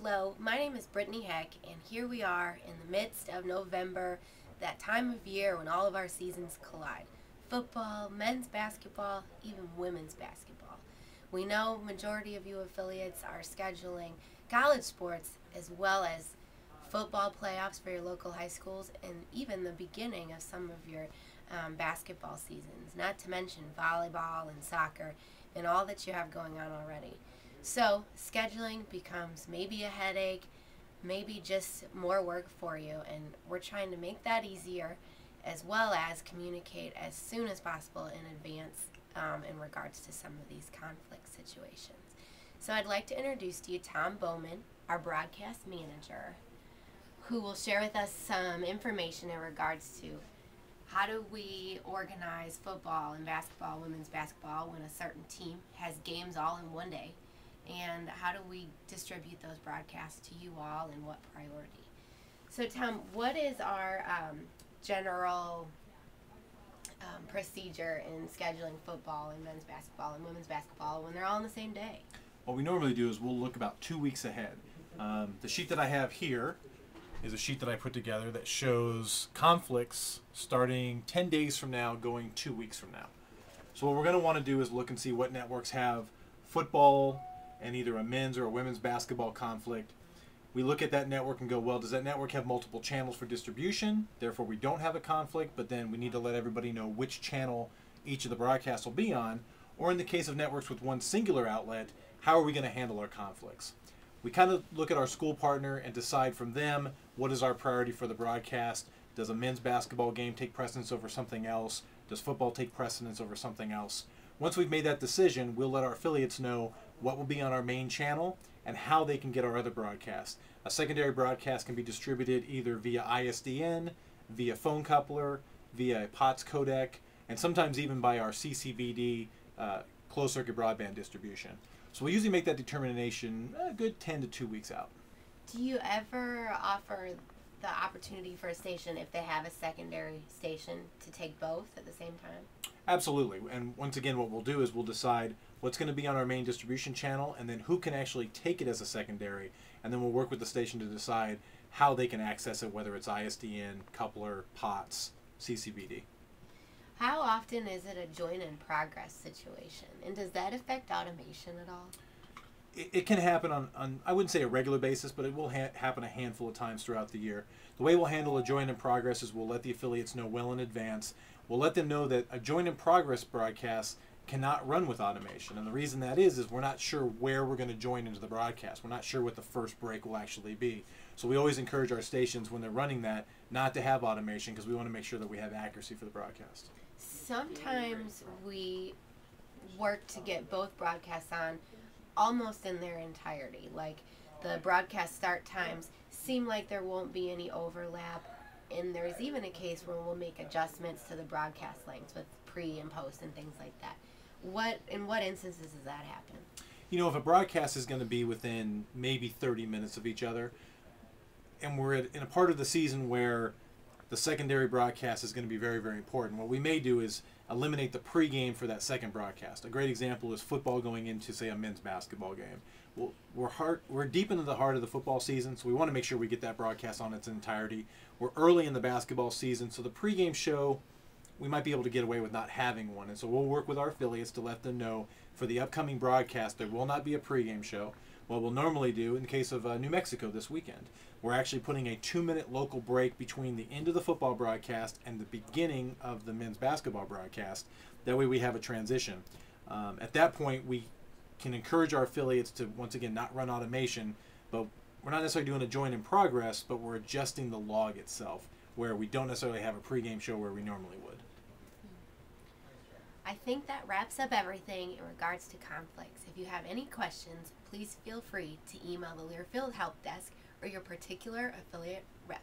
Hello, my name is Brittany Heck, and here we are in the midst of November, that time of year when all of our seasons collide. Football, men's basketball, even women's basketball. We know majority of you affiliates are scheduling college sports as well as football playoffs for your local high schools and even the beginning of some of your basketball seasons, not to mention volleyball and soccer and all that you have going on already. So scheduling becomes maybe a headache, maybe just more work for you, and we're trying to make that easier as well as communicate as soon as possible in advance in regards to some of these conflict situations. So I'd like to introduce to you Tom Bowman, our broadcast manager, who will share with us some information in regards to how do we organize football and basketball, women's basketball, when a certain team has games all in one day, and how do we distribute those broadcasts to you all and what priority. So Tom, what is our general procedure in scheduling football and men's basketball and women's basketball when they're all on the same day? What we normally do is we'll look about 2 weeks ahead. The sheet that I have here is a sheet that I put together that shows conflicts starting 10 days from now, going 2 weeks from now. So what we're going to want to do is look and see what networks have football and either a men's or a women's basketball conflict. We look at that network and go, well, does that network have multiple channels for distribution? Therefore, we don't have a conflict, but then we need to let everybody know which channel each of the broadcasts will be on. Or in the case of networks with one singular outlet, how are we going to handle our conflicts? We kind of look at our school partner and decide from them what is our priority for the broadcast. Does a men's basketball game take precedence over something else? Does football take precedence over something else? Once we've made that decision, we'll let our affiliates know what will be on our main channel and how they can get our other broadcast. A secondary broadcast can be distributed either via ISDN, via phone coupler, via a POTS codec, and sometimes even by our CCVD closed circuit broadband distribution. So we usually make that determination a good 10 to 2 weeks out. Do you ever offer the opportunity for a station, if they have a secondary station, to take both at the same time? Absolutely. And once again, what we'll do is we'll decide what's going to be on our main distribution channel and then who can actually take it as a secondary, and then we'll work with the station to decide how they can access it, whether it's ISDN, coupler, POTS, CCVD. How often is it a join in progress situation, and does that affect automation at all? It can happen on, I wouldn't say a regular basis, but it will happen a handful of times throughout the year. The way we'll handle a join in progress is we'll let the affiliates know well in advance. We'll let them know that a join in progress broadcast cannot run with automation. And the reason that is we're not sure where we're going to join into the broadcast. We're not sure what the first break will actually be. So we always encourage our stations when they're running that not to have automation, because we want to make sure that we have accuracy for the broadcast. Sometimes we work to get both broadcasts on almost in their entirety. Like the broadcast start times seem like there won't be any overlap, and there's even a case where we'll make adjustments to the broadcast lengths with pre and post and things like that. In what instances does that happen? You know, if a broadcast is going to be within maybe 30 minutes of each other, and we're in a part of the season where the secondary broadcast is going to be very, very important, what we may do is eliminate the pregame for that second broadcast. A great example is football going into, say, a men's basketball game. Well, we're deep into the heart of the football season, so we want to make sure we get that broadcast on its entirety. We're early in the basketball season, so the pregame show, we might be able to get away with not having one. And so we'll work with our affiliates to let them know for the upcoming broadcast there will not be a pregame show. What we'll normally do, in the case of New Mexico this weekend, we're actually putting a 2-minute local break between the end of the football broadcast and the beginning of the men's basketball broadcast. That way we have a transition. At that point, we can encourage our affiliates to, once again, not run automation, but we're not necessarily doing a join in progress, but we're adjusting the log itself, where we don't necessarily have a pregame show where we normally would. I think that wraps up everything in regards to conflicts. If you have any questions, please feel free to email the Learfield Help Desk or your particular affiliate rep.